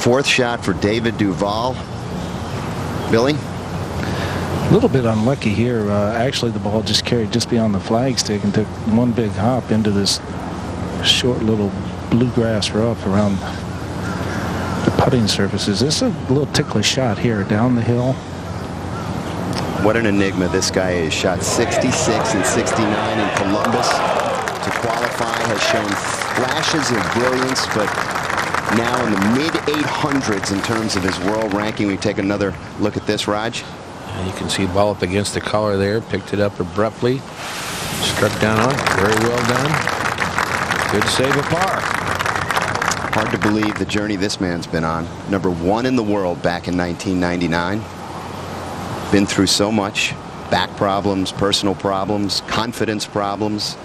Fourth shot for David Duval. Billy? A little bit unlucky here. Actually, the ball just carried just beyond the flagstick and took one big hop into this short little bluegrass rough around the putting surfaces. This is a little ticklish shot here down the hill. What an enigma this guy is. Shot 66 and 69 in Columbus to qualify. Has shown flashes of brilliance, but now in the mid-800s in terms of his world ranking. We take another look at this, Raj. You can see the ball up against the collar there. Picked it up abruptly. Struck down on it. Very well done. Good save of par. Hard to believe the journey this man's been on. Number 1 in the world back in 1999. Been through so much. Back problems, personal problems, confidence problems.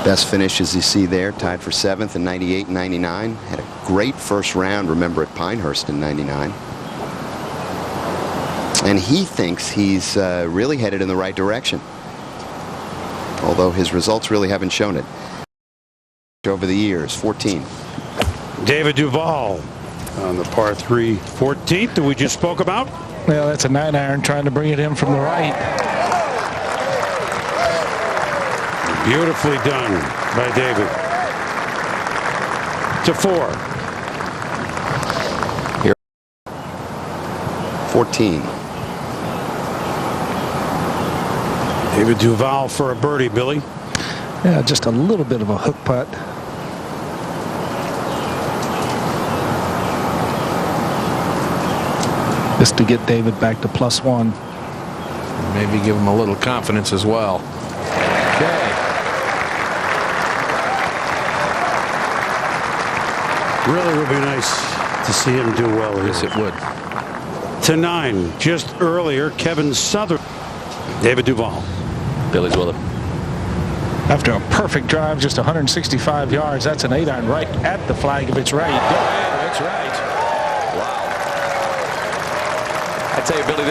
Best finish, as you see there, tied for 7th in 98 and 99. Had a great first round, remember, at Pinehurst in 99. And he thinks he's really headed in the right direction, although his results really haven't shown it over the years. 14. David Duval on the par 3 14th that we just spoke about. Well, that's a 9-iron trying to bring it in from the right. Beautifully done by David. To 4. Here. 14. David Duval for a birdie, Billy. Yeah, just a little bit of a hook putt. Just to get David back to +1. Maybe give him a little confidence as well. Okay. Really would be nice to see him do well here. Yes, it would. To 9, just earlier, Kevin Southern. David Duval. Billy's with him. After a perfect drive, just 165 yards. That's an 8-iron right at the flag if it's right. That's right. Wow. I tell you, Billy,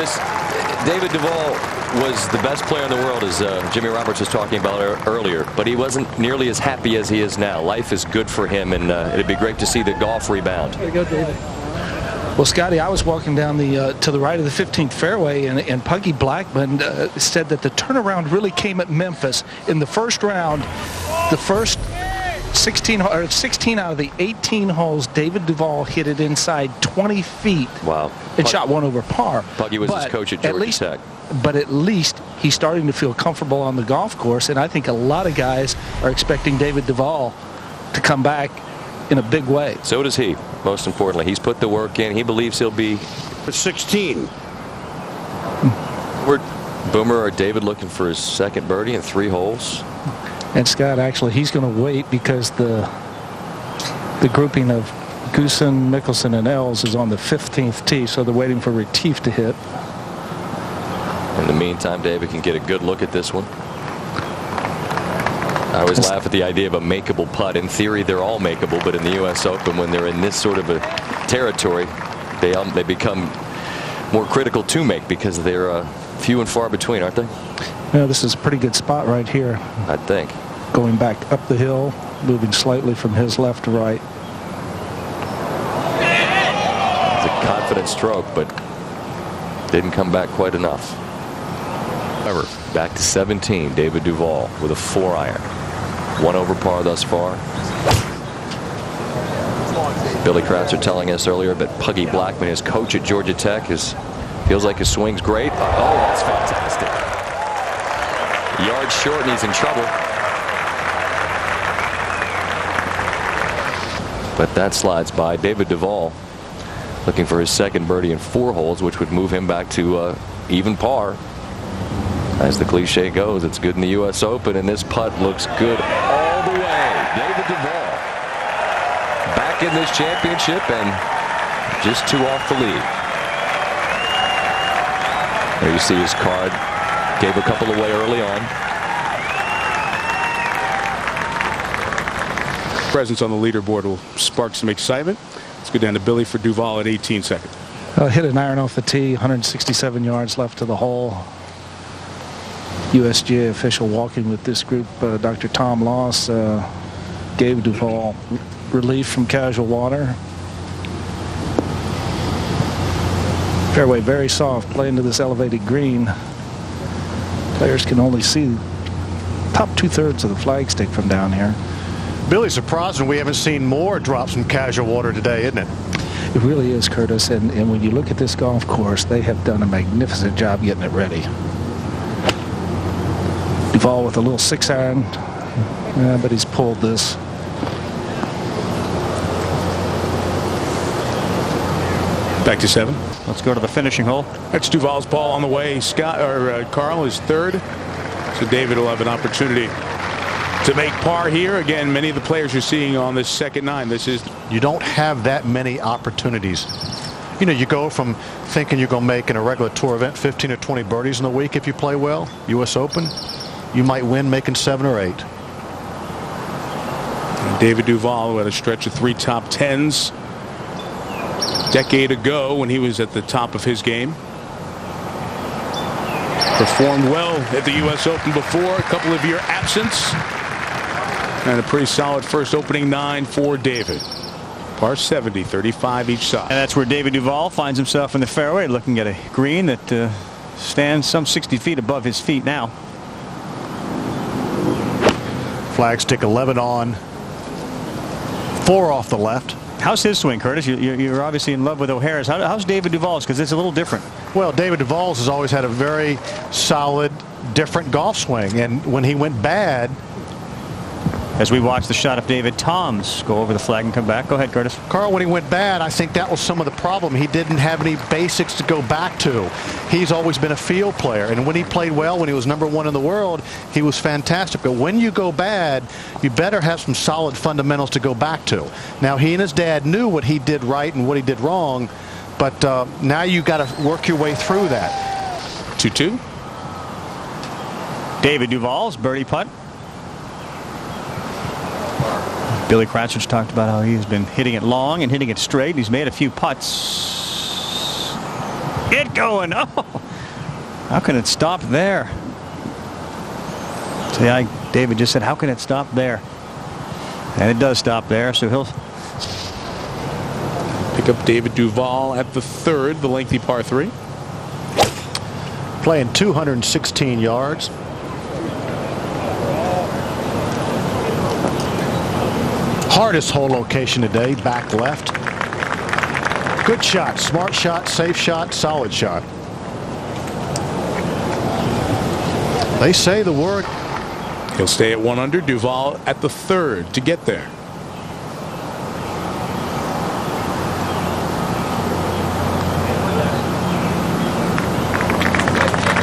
David Duval was the best player in the world, as Jimmy Roberts was talking about earlier, but he wasn't nearly as happy as he is now. Life is good for him, and it'd be great to see the golf rebound. There you go, David. Well, Scotty, I was walking down to the right of the 15th fairway, and Puggy Blackman said that the turnaround really came at Memphis in the first round. The first 16 out of the 18 holes, David Duval hit it inside 20 feet. Wow. And shot 1 over par. Puggy was his coach at Georgia Tech. But at least he's starting to feel comfortable on the golf course, and I think a lot of guys are expecting David Duval to come back in a big way. So does he. Most importantly, he's put the work in. He believes he'll be 16. We're Boomer or David looking for his second birdie in 3 holes. And Scott, actually, he's going to wait because the grouping of Goosen, Mickelson, and Els is on the 15th tee, so they're waiting for Retief to hit. In the meantime, David can get a good look at this one. I always laugh at the idea of a makeable putt. In theory, they're all makeable, but in the U.S. Open, when they're in this sort of a territory, they become more critical to make because they're few and far between, aren't they? Yeah, this is a pretty good spot right here. I think. Going back up the hill, moving slightly from his left to right. It's a confident stroke, but didn't come back quite enough. However, back to 17, David Duval with a 4-iron. 1 over par thus far. Billy Croucher telling us earlier that Puggy Blackman, his coach at Georgia Tech, feels like his swing's great. Oh, that's fantastic. Yard short and he's in trouble. But that slides by. David Duval looking for his second birdie in 4 holes, which would move him back to even par. As the cliche goes, it's good in the U.S. Open, and this putt looks good all the way. David Duval back in this championship and just 2 off the lead. There you see his card. Gave a couple away early on. Presence on the leaderboard will spark some excitement. Let's go down to Billy for Duval at 18 seconds. Hit an iron off the tee, 167 yards left to the hole. USGA official walking with this group, Dr. Tom Loss, gave Duval relief from casual water. Fairway very soft, playing to this elevated green. Players can only see top 2/3 of the flagstick from down here. Billy, surprising we haven't seen more drops from casual water today, isn't it? It really is, Curtis, and when you look at this golf course, they have done a magnificent job getting it ready. Duval with a little 6-iron, but he's pulled this. Back to 7. Let's go to the finishing hole. That's Duval's ball on the way. Carl is third. So David will have an opportunity to make par here. Again, many of the players you're seeing on this second 9. You don't have that many opportunities. You know, you go from thinking you're going to make in a regular tour event 15 or 20 birdies in a week if you play well. U.S. Open, you might win making 7 or 8. And David Duval, who had a stretch of 3 top 10s a decade ago when he was at the top of his game. Performed well at the U.S. Open before, a couple of year absence. And a pretty solid first opening 9 for David. Par 70, 35 each side. And that's where David Duval finds himself in the fairway, looking at a green that stands some 60 feet above his feet now. Flagstick 11 on, 4 off the left. How's his swing, Curtis? You're obviously in love with O'Hara's. How's David Duval's? Because it's a little different. Well, David Duval's has always had a very solid, different golf swing. And when he went bad, as we watch the shot of David Toms go over the flag and come back. Go ahead, Curtis. Carl, when he went bad, I think that was some of the problem. He didn't have any basics to go back to. He's always been a field player. And when he played well, when he was #1 in the world, he was fantastic. But when you go bad, you better have some solid fundamentals to go back to. Now, he and his dad knew what he did right and what he did wrong. But now you got to work your way through that. 2-2. David Duval's birdie putt. Billy Cratchit talked about how he's been hitting it long and hitting it straight. He's made a few putts. Get going. Oh, how can it stop there? See, David just said, how can it stop there? And it does stop there, so he'll pick up David Duval at the 3rd, the lengthy par 3. Playing 216 yards. Hardest hole location today, back left. Good shot, smart shot, safe shot, solid shot. They say the word. He'll stay at 1 under. Duval at the 3rd to get there.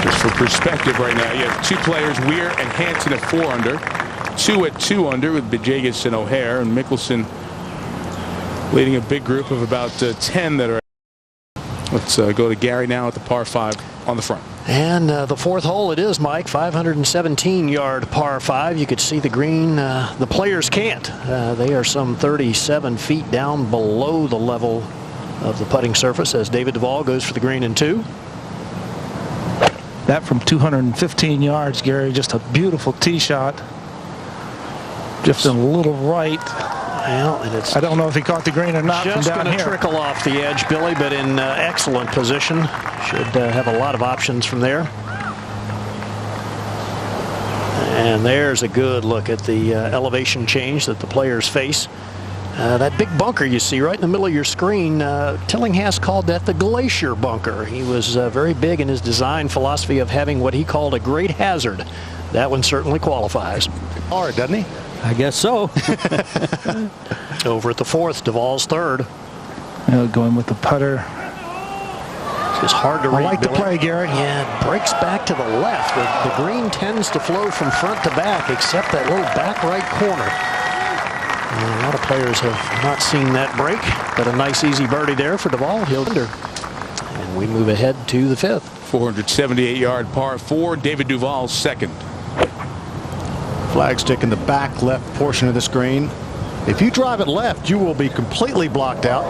Just for perspective right now, you have 2 players, Weir and Hansen, at 4 under. 2 at 2 under with Bijagas and O'Hare, and Mickelson leading a big group of about 10 that are. Let's go to Gary now at the par 5 on the front. And the 4th hole it is, Mike. 517-yard par 5. You could see the green. The players can't. They are some 37 feet down below the level of the putting surface as David Duval goes for the green in 2. That from 215 yards, Gary. Just a beautiful tee shot. Just a little right. Well, and it's I don't know if he caught the green or not from just down going here. to trickle off the edge, Billy, but in excellent position. Should have a lot of options from there. And there's a good look at the elevation change that the players face. That big bunker you see right in the middle of your screen, Tillinghast called that the glacier bunker. He was very big in his design philosophy of having what he called a great hazard. That one certainly qualifies. Hard, doesn't he? I guess so. Over at the 4th, Duval's 3rd. Going with the putter. It's just hard to read. I like the play, Gary. Yeah, it breaks back to the left. The green tends to flow from front to back, except that little back right corner. And a lot of players have not seen that break, but a nice easy birdie there for Duval. He'll under. And we move ahead to the 5th. 478-yard par 4, David Duval's 2nd. Flagstick in the back left portion of the screen. If you drive it left, you will be completely blocked out.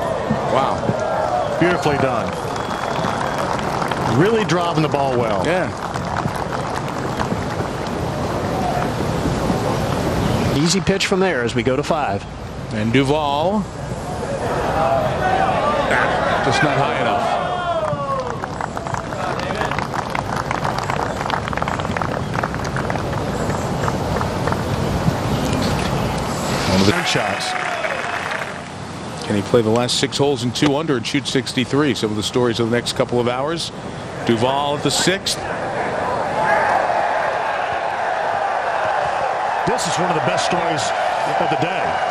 Wow. Beautifully done. Really driving the ball well. Yeah. Easy pitch from there as we go to 5. And Duval. Just not high enough. One of the shots. Can he play the last 6 holes in 2 under and shoot 63? Some of the stories of the next couple of hours. Duval at the 6th. This is one of the best stories of the day.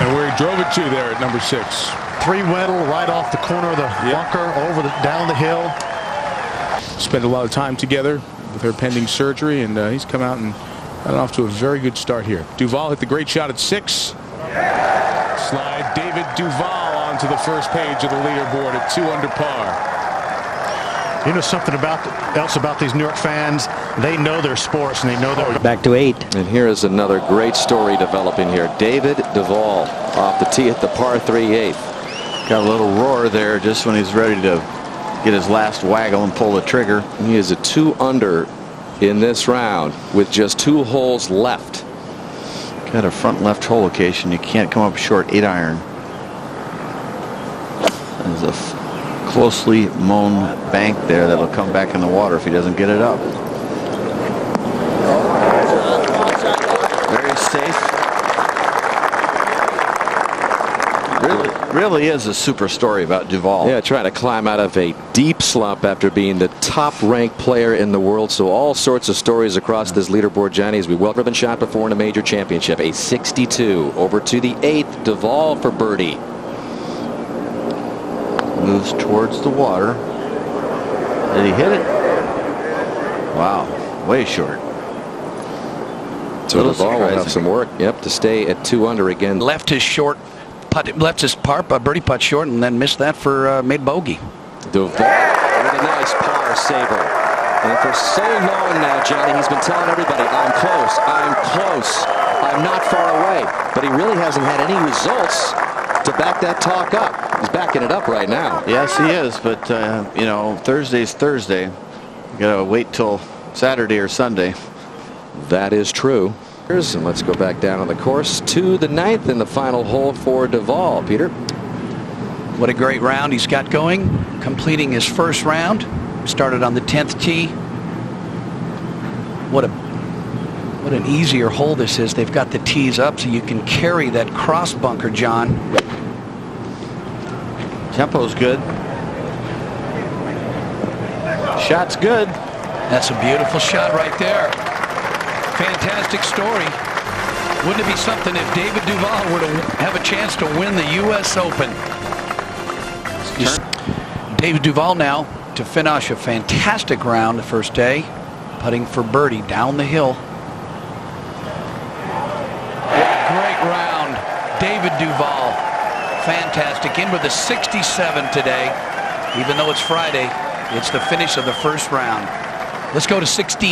And where he drove it to there at number 6. 3-windle right off the corner of the bunker, down the hill. Spent a lot of time together with her pending surgery, and he's come out and gotten off to a very good start here. Duval hit the great shot at 6. Slide David Duval onto the first page of the leaderboard at 2 under par. You know something else about these New York fans? They know their sports and they know their... Back to 8. And here is another great story developing here. David Duval off the tee at the par 3 8th. Got a little roar there just when he's ready to get his last waggle and pull the trigger. He is a 2 under in this round with just 2 holes left. Got a front left hole location. You can't come up short 8-iron. There's a closely mown bank there that'll come back in the water if he doesn't get it up. Very safe. Really is a super story about Duval. Yeah, trying to climb out of a deep slump after being the top-ranked player in the world. So all sorts of stories across this leaderboard, Johnny, as we welcome been shot before in a major championship. A 62 over to the 8th. Duval for birdie. Moves towards the water. Did he hit it? Wow, way short. So Duval will have some work, to stay at 2 under again. Left his short putt, left his birdie putt short, and then missed that for made bogey. Duval with a nice par saver. And for so long now, Johnny, he's been telling everybody, I'm close, I'm not far away. But he really hasn't had any results to back that talk up. He's backing it up right now. Yes, he is, but you know, Thursday's Thursday. You gotta wait till Saturday or Sunday. That is true. And let's go back down on the course to the 9th and the final hole for Duval. Peter. What a great round he's got going, completing his first round. Started on the 10th tee. What an easier hole this is. They've got the tees up so you can carry that cross bunker, John. Tempo's good. Shot's good. That's a beautiful shot right there. Fantastic story. Wouldn't it be something if David Duval were to have a chance to win the U.S. Open? David Duval now to finish a fantastic round the first day, putting for birdie down the hill. What a great round. David Duval. Fantastic. In with a 67 today. Even though it's Friday, it's the finish of the first round. Let's go to 16.